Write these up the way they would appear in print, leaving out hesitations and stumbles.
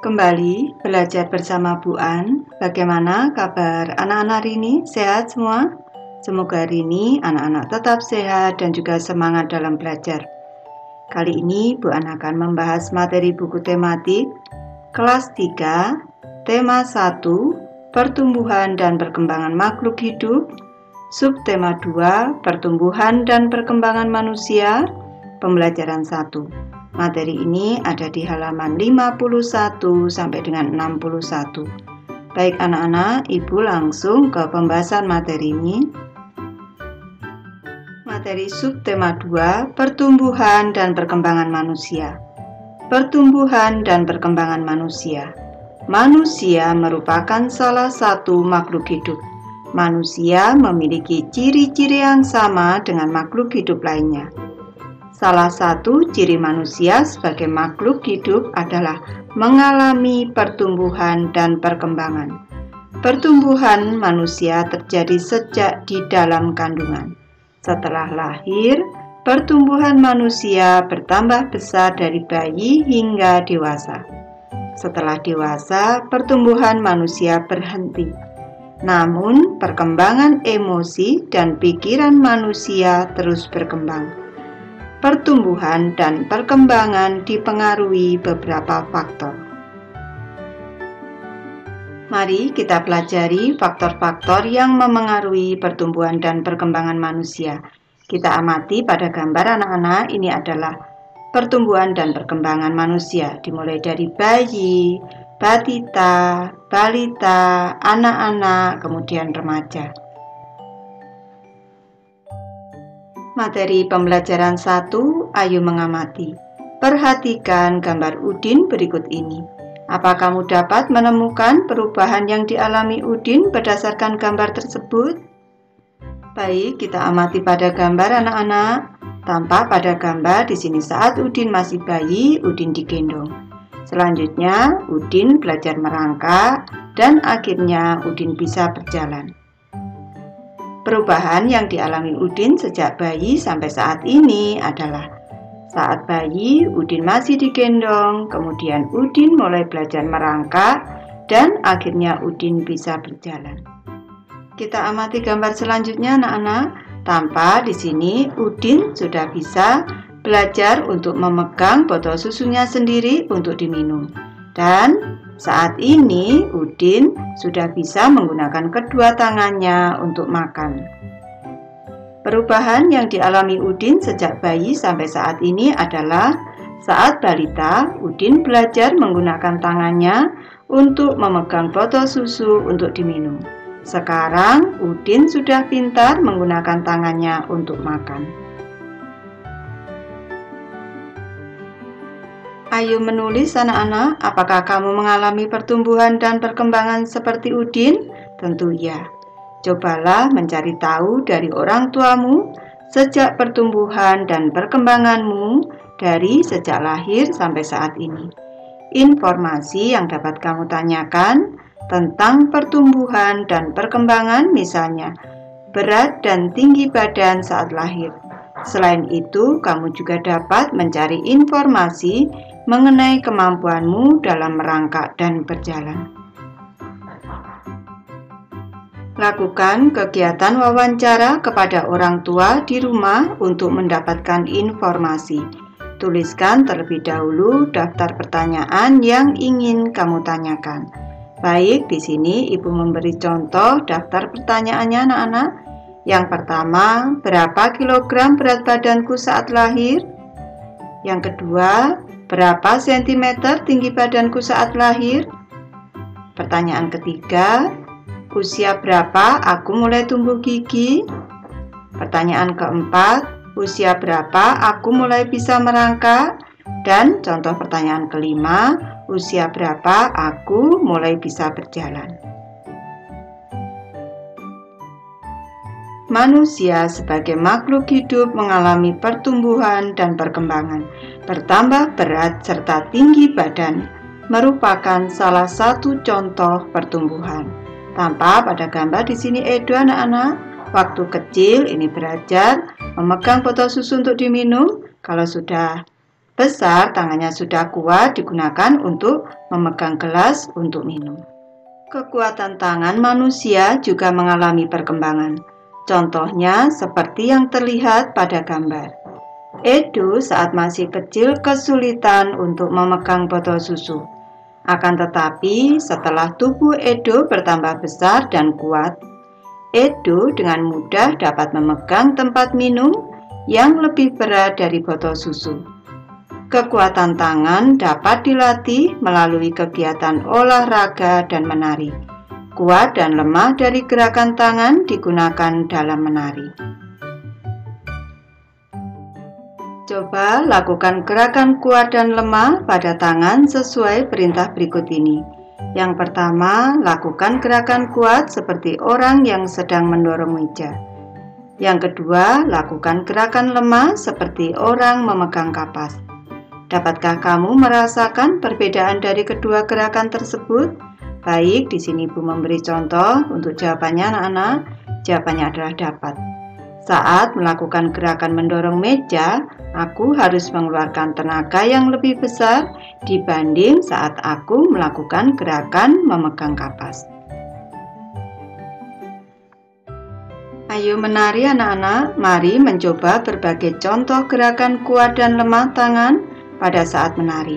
Kembali belajar bersama Bu An. Bagaimana kabar anak-anak hari ini? Sehat semua? Semoga hari ini anak-anak tetap sehat dan juga semangat dalam belajar. Kali ini Bu An akan membahas materi buku tematik kelas 3, tema 1, pertumbuhan dan perkembangan makhluk hidup, subtema 2, pertumbuhan dan perkembangan manusia, pembelajaran 1. Materi ini ada di halaman 51 sampai dengan 61. Baik anak-anak, Ibu langsung ke pembahasan materi ini. Materi subtema 2, pertumbuhan dan perkembangan manusia. Pertumbuhan dan perkembangan manusia. Manusia merupakan salah satu makhluk hidup. Manusia memiliki ciri-ciri yang sama dengan makhluk hidup lainnya. Salah satu ciri manusia sebagai makhluk hidup adalah mengalami pertumbuhan dan perkembangan. Pertumbuhan manusia terjadi sejak di dalam kandungan. Setelah lahir, pertumbuhan manusia bertambah besar dari bayi hingga dewasa. Setelah dewasa, pertumbuhan manusia berhenti. Namun, perkembangan emosi dan pikiran manusia terus berkembang. Pertumbuhan dan perkembangan dipengaruhi beberapa faktor. Mari kita pelajari faktor-faktor yang memengaruhi pertumbuhan dan perkembangan manusia. Kita amati pada gambar anak-anak, ini adalah pertumbuhan dan perkembangan manusia, dimulai dari bayi, batita, balita, anak-anak, kemudian remaja. Materi pembelajaran 1, ayo mengamati. Perhatikan gambar Udin berikut ini. Apa kamu dapat menemukan perubahan yang dialami Udin berdasarkan gambar tersebut? Baik, kita amati pada gambar anak-anak. Tampak pada gambar di sini saat Udin masih bayi, Udin digendong. Selanjutnya, Udin belajar merangkak dan akhirnya Udin bisa berjalan. Perubahan yang dialami Udin sejak bayi sampai saat ini adalah saat bayi, Udin masih digendong, kemudian Udin mulai belajar merangkak, dan akhirnya Udin bisa berjalan. Kita amati gambar selanjutnya anak-anak. Tampak di sini Udin sudah bisa belajar untuk memegang botol susunya sendiri untuk diminum. Dan saat ini Udin sudah bisa menggunakan kedua tangannya untuk makan. Perubahan yang dialami Udin sejak bayi sampai saat ini adalah saat balita, Udin belajar menggunakan tangannya untuk memegang botol susu untuk diminum. Sekarang Udin sudah pintar menggunakan tangannya untuk makan. Ayo menulis anak-anak, apakah kamu mengalami pertumbuhan dan perkembangan seperti Udin? Tentu ya. Cobalah mencari tahu dari orang tuamu sejak pertumbuhan dan perkembanganmu dari sejak lahir sampai saat ini. Informasi yang dapat kamu tanyakan tentang pertumbuhan dan perkembangan misalnya berat dan tinggi badan saat lahir. Selain itu, kamu juga dapat mencari informasi mengenai kemampuanmu dalam merangkak dan berjalan. Lakukan kegiatan wawancara kepada orang tua di rumah untuk mendapatkan informasi. Tuliskan terlebih dahulu daftar pertanyaan yang ingin kamu tanyakan. Baik, di sini Ibu memberi contoh daftar pertanyaannya anak-anak. Yang pertama, berapa kilogram berat badanku saat lahir? Yang kedua, berapa sentimeter tinggi badanku saat lahir? Pertanyaan ketiga, usia berapa aku mulai tumbuh gigi? Pertanyaan keempat, usia berapa aku mulai bisa merangkak? Dan contoh pertanyaan kelima, usia berapa aku mulai bisa berjalan? Manusia sebagai makhluk hidup mengalami pertumbuhan dan perkembangan. Bertambah berat serta tinggi badan merupakan salah satu contoh pertumbuhan. Tampak pada gambar di sini Edo anak-anak. Waktu kecil ini belajar memegang botol susu untuk diminum. Kalau sudah besar, tangannya sudah kuat digunakan untuk memegang gelas untuk minum. Kekuatan tangan manusia juga mengalami perkembangan. Contohnya seperti yang terlihat pada gambar. Edo saat masih kecil kesulitan untuk memegang botol susu. Akan tetapi setelah tubuh Edo bertambah besar dan kuat, Edo dengan mudah dapat memegang tempat minum yang lebih berat dari botol susu. Kekuatan tangan dapat dilatih melalui kegiatan olahraga dan menari. Kuat dan lemah dari gerakan tangan digunakan dalam menari. Coba lakukan gerakan kuat dan lemah pada tangan sesuai perintah berikut ini. Yang pertama, lakukan gerakan kuat seperti orang yang sedang mendorong meja. Yang kedua, lakukan gerakan lemah seperti orang memegang kapas. Dapatkah kamu merasakan perbedaan dari kedua gerakan tersebut? Baik, di sini Ibu memberi contoh untuk jawabannya anak-anak. Jawabannya adalah dapat. Saat melakukan gerakan mendorong meja, aku harus mengeluarkan tenaga yang lebih besar dibanding saat aku melakukan gerakan memegang kapas. Ayo menari anak-anak, mari mencoba berbagai contoh gerakan kuat dan lemah tangan pada saat menari.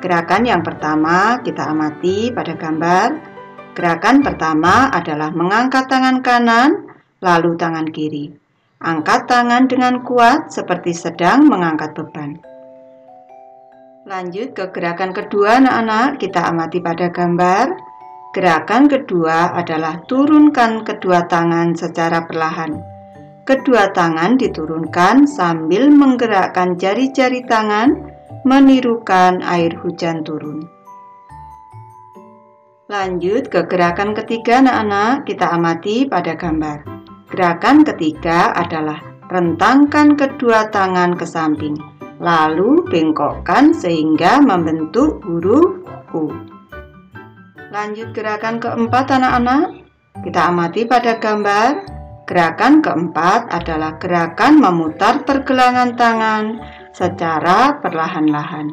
Gerakan yang pertama kita amati pada gambar. Gerakan pertama adalah mengangkat tangan kanan, lalu tangan kiri. Angkat tangan dengan kuat seperti sedang mengangkat beban. Lanjut ke gerakan kedua anak-anak, kita amati pada gambar. Gerakan kedua adalah turunkan kedua tangan secara perlahan. Kedua tangan diturunkan sambil menggerakkan jari-jari tangan menirukan air hujan turun. Lanjut ke gerakan ketiga anak-anak, kita amati pada gambar. Gerakan ketiga adalah rentangkan kedua tangan ke samping, lalu bengkokkan sehingga membentuk huruf U. Lanjut gerakan keempat anak-anak, kita amati pada gambar. Gerakan keempat adalah gerakan memutar pergelangan tangan secara perlahan-lahan.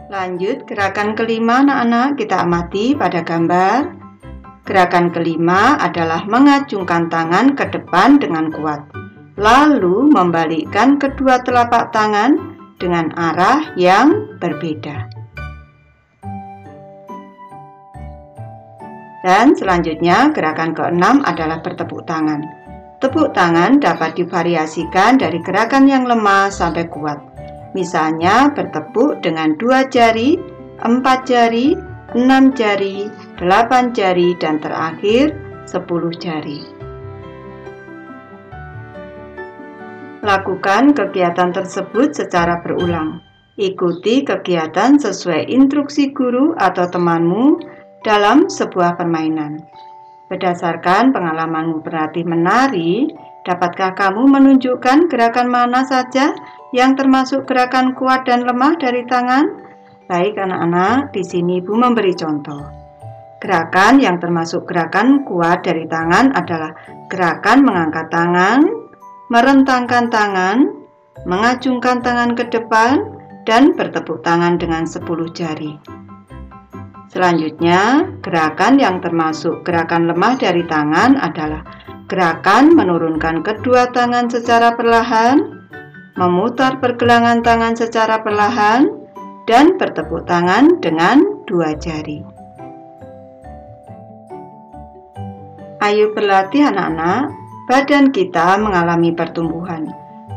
Lanjut gerakan kelima anak-anak, kita amati pada gambar. Gerakan kelima adalah mengacungkan tangan ke depan dengan kuat, lalu membalikkan kedua telapak tangan dengan arah yang berbeda. Dan selanjutnya gerakan keenam adalah bertepuk tangan. Tepuk tangan dapat divariasikan dari gerakan yang lemah sampai kuat. Misalnya bertepuk dengan 2 jari, 4 jari, 6 jari, 8 jari, dan terakhir 10 jari. Lakukan kegiatan tersebut secara berulang. Ikuti kegiatan sesuai instruksi guru atau temanmu dalam sebuah permainan. Berdasarkan pengalamanmu berlatih menari, dapatkah kamu menunjukkan gerakan mana saja yang termasuk gerakan kuat dan lemah dari tangan? Baik anak-anak, di sini Ibu memberi contoh. Gerakan yang termasuk gerakan kuat dari tangan adalah gerakan mengangkat tangan, merentangkan tangan, mengacungkan tangan ke depan, dan bertepuk tangan dengan 10 jari. Selanjutnya, gerakan yang termasuk gerakan lemah dari tangan adalah gerakan menurunkan kedua tangan secara perlahan, memutar pergelangan tangan secara perlahan, dan bertepuk tangan dengan 2 jari. Ayo berlatih anak-anak, badan kita mengalami pertumbuhan.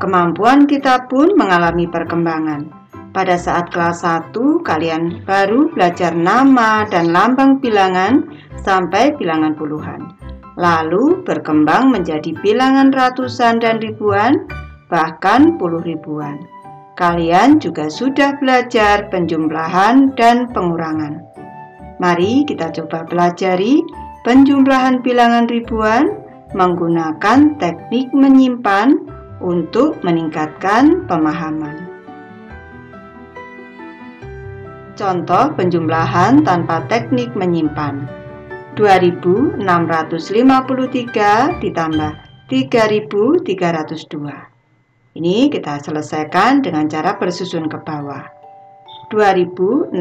Kemampuan kita pun mengalami perkembangan. Pada saat kelas 1, kalian baru belajar nama dan lambang bilangan sampai bilangan puluhan. Lalu berkembang menjadi bilangan ratusan dan ribuan, bahkan puluh ribuan. Kalian juga sudah belajar penjumlahan dan pengurangan. Mari kita coba pelajari penjumlahan bilangan ribuan menggunakan teknik menyimpan untuk meningkatkan pemahaman. Contoh penjumlahan tanpa teknik menyimpan. 2653 ditambah 3302. Ini kita selesaikan dengan cara bersusun ke bawah. 2653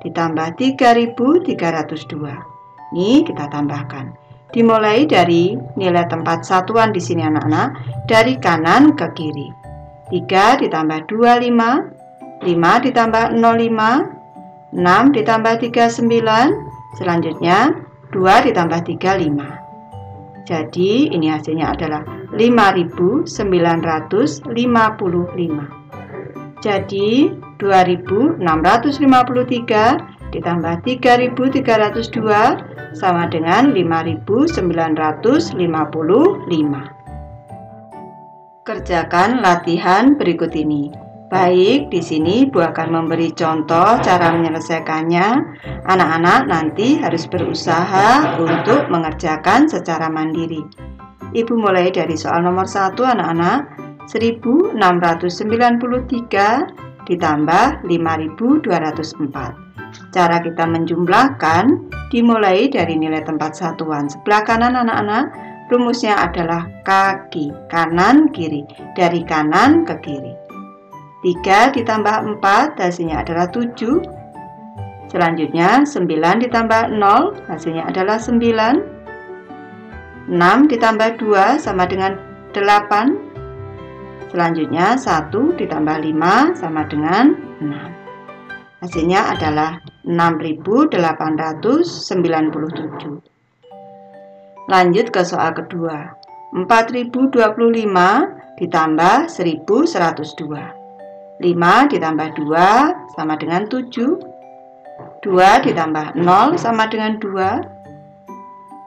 ditambah 3302. Ini kita tambahkan. Dimulai dari nilai tempat satuan di sini anak-anak, dari kanan ke kiri. 3 ditambah 25, 5 ditambah 05, 6 ditambah 39, selanjutnya 2 ditambah 3, 5. Jadi ini hasilnya adalah 5.955. Jadi 2.653 ditambah 3.302 sama dengan 5.955. Kerjakan latihan berikut ini. Baik, di sini Ibu akan memberi contoh cara menyelesaikannya. Anak-anak nanti harus berusaha untuk mengerjakan secara mandiri. Ibu mulai dari soal nomor 1 anak-anak. 1693 ditambah 5204. Cara kita menjumlahkan dimulai dari nilai tempat satuan sebelah kanan anak-anak. Rumusnya adalah kaki, kanan, kiri. Dari kanan ke kiri. 3 ditambah 4 hasilnya adalah 7. Selanjutnya 9 ditambah 0 hasilnya adalah 9. 6 ditambah 2 sama dengan 8. Selanjutnya 1 ditambah 5 sama dengan 6. Hasilnya adalah 6.897. Lanjut ke soal kedua. 4.025 ditambah 1.102. 5 ditambah 2 sama dengan 7. 2 ditambah 0 sama dengan 2.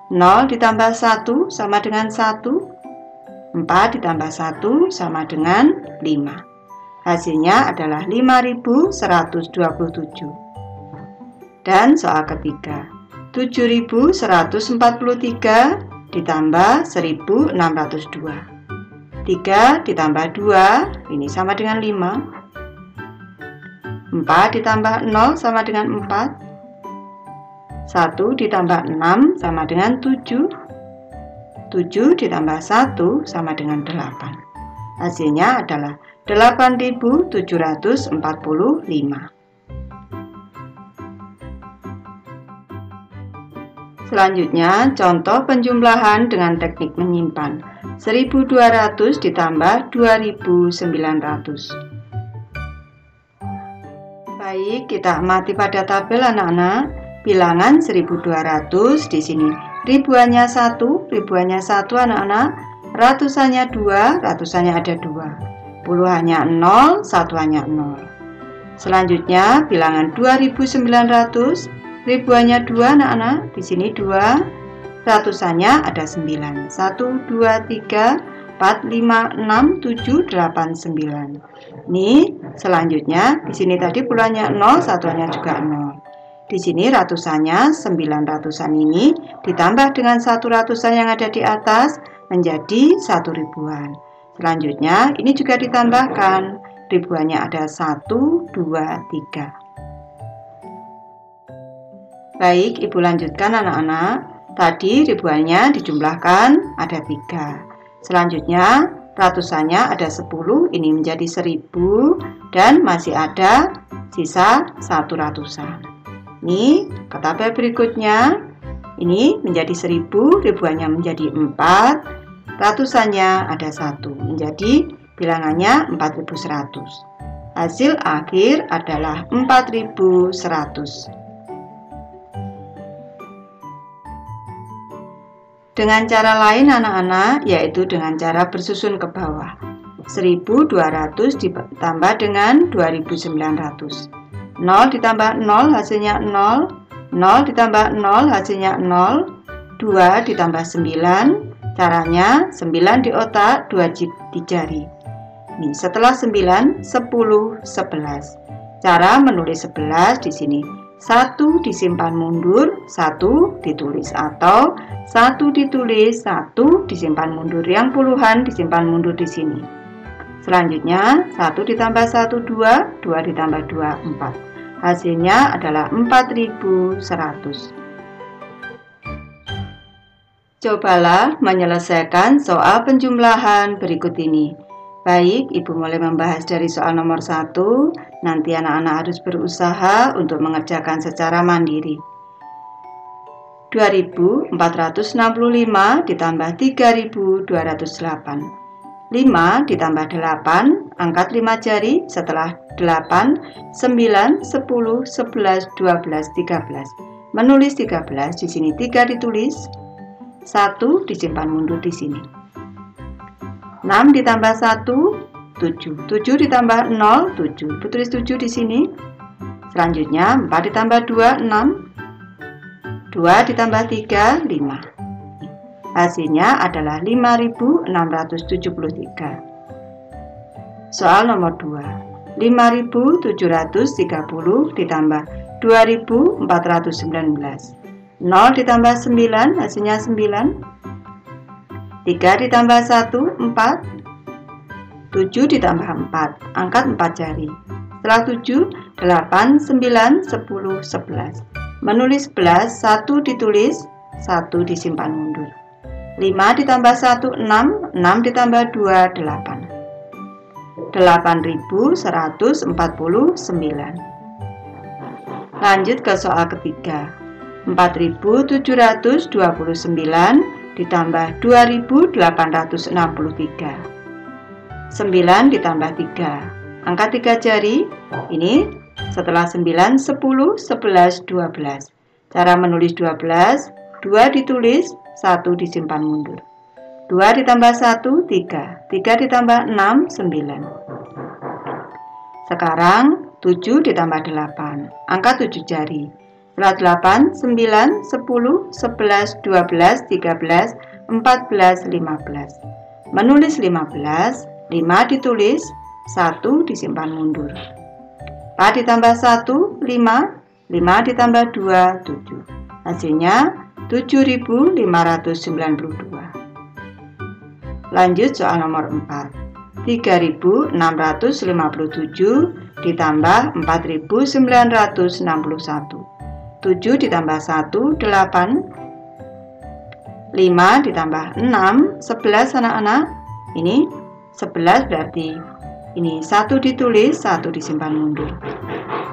0 ditambah 1 sama dengan 1. 4 ditambah 1 sama dengan 5. Hasilnya adalah 5.127. Dan soal ketiga. 7.143 ditambah 1.602. 3 ditambah 2 ini sama dengan 5. 4 ditambah 0 sama dengan 4. 1 ditambah 6 sama dengan 7. 7 ditambah 1 sama dengan 8. Hasilnya adalah 8.745. Selanjutnya, contoh penjumlahan dengan teknik menyimpan. 1.200 ditambah 2.900. Baik, kita amati pada tabel anak-anak. Bilangan 1.200 di sini. Ribuannya 1 anak-anak. Ratusannya 2, ratusannya ada 2. Puluhannya 0, satuannya 0. Selanjutnya, bilangan 2.900. Ribuannya 2 anak-anak. Di sini 2. Ratusannya ada 9. 1, 2, 3, 4, 5, 6, 7, 8, 9. Ini selanjutnya di sini tadi puluhannya 0, satuannya juga 0. Di sini ratusannya 9 ratusan ini ditambah dengan 1 ratusan yang ada di atas menjadi 1 ribuan. Selanjutnya ini juga ditambahkan. Ribuannya ada 1, 2, 3. Baik, Ibu lanjutkan anak-anak. Tadi ribuannya dijumlahkan ada 3. Selanjutnya ratusannya ada 10, ini menjadi 1000 dan masih ada sisa 1 ratusan. Ini ke tabel berikutnya. Ini menjadi 1000, ribuannya menjadi 4, ratusannya ada 1, menjadi bilangannya 4100. Hasil akhir adalah 4100. Dengan cara lain anak-anak, yaitu dengan cara bersusun ke bawah. 1200 ditambah dengan 2900. 0 ditambah 0 hasilnya 0. 0 ditambah 0 hasilnya 0. 2 ditambah 9. Caranya 9 di otak, 2 di jari. Nih, setelah 9, 10, 11. Cara menulis 11 di sini. 1 disimpan mundur, 1 ditulis, atau 1 ditulis, 1 disimpan mundur. Yang puluhan disimpan mundur di sini. Selanjutnya 1 ditambah 1 2, 2 ditambah 2 4. Hasilnya adalah 4100. Cobalah menyelesaikan soal penjumlahan berikut ini. Baik, Ibu mulai membahas dari soal nomor 1. Nanti anak-anak harus berusaha untuk mengerjakan secara mandiri. 2465 ditambah 3208. 5 ditambah 8, angkat 5 jari setelah 8, 9, 10, 11, 12, 13. Menulis 13, di sini 3 ditulis, 1 disimpan mundur di sini. 6 ditambah 1, 7. 7 ditambah 0, 7. Tulis 7 di sini. Selanjutnya 4 ditambah 2, 6. 2 ditambah 3, 5. Hasilnya adalah 5.673. Soal nomor 2. 5.730 ditambah 2.419. 0 ditambah 9, hasilnya 9. 3 ditambah 1, 4. 7 ditambah 4, angkat 4 jari. Setelah 7, 8, 9, 10, 11. Menulis 11, 1 ditulis, 1 disimpan mundur. 5 ditambah 1, 6. 6 ditambah 2, 8. 8.149. Lanjut ke soal ketiga. 4.729 ditambah 2.863. 9 ditambah 3. Angkat 3 jari. Ini setelah 9, 10, 11, 12. Cara menulis 12, 2 ditulis, 1 disimpan mundur. 2 ditambah 1, 3. 3 ditambah 6, 9. Sekarang 7 ditambah 8. Angkat 7 jari. Setelah 8, 9, 10, 11, 12, 13, 14, 15. Menulis 15, 5 ditulis, 1 disimpan mundur. 4 ditambah 1, 5. 5 ditambah 2, 7. Hasilnya 7.592. Lanjut soal nomor 4. 3.657 ditambah 4.961. 7 ditambah 1, 8. 5 ditambah 6, 11 anak-anak. Ini 11 berarti ini 1 ditulis, 1 disimpan mundur.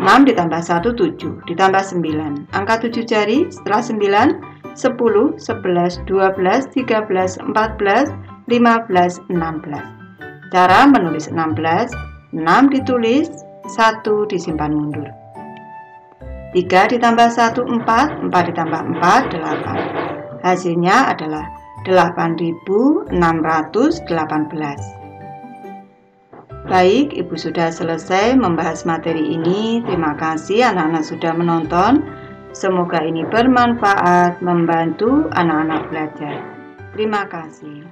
6 ditambah 1, 7. Ditambah 9. Angka 7 jari. Setelah 9, 10, 11, 12, 13, 14, 15, 16. Cara menulis 16. 6 ditulis, 1 disimpan mundur. 3 ditambah 1, 4. 4 ditambah 4, 8. Hasilnya adalah 8.618. Baik, Ibu sudah selesai membahas materi ini. Terima kasih anak-anak sudah menonton. Semoga ini bermanfaat, membantu anak-anak belajar. Terima kasih.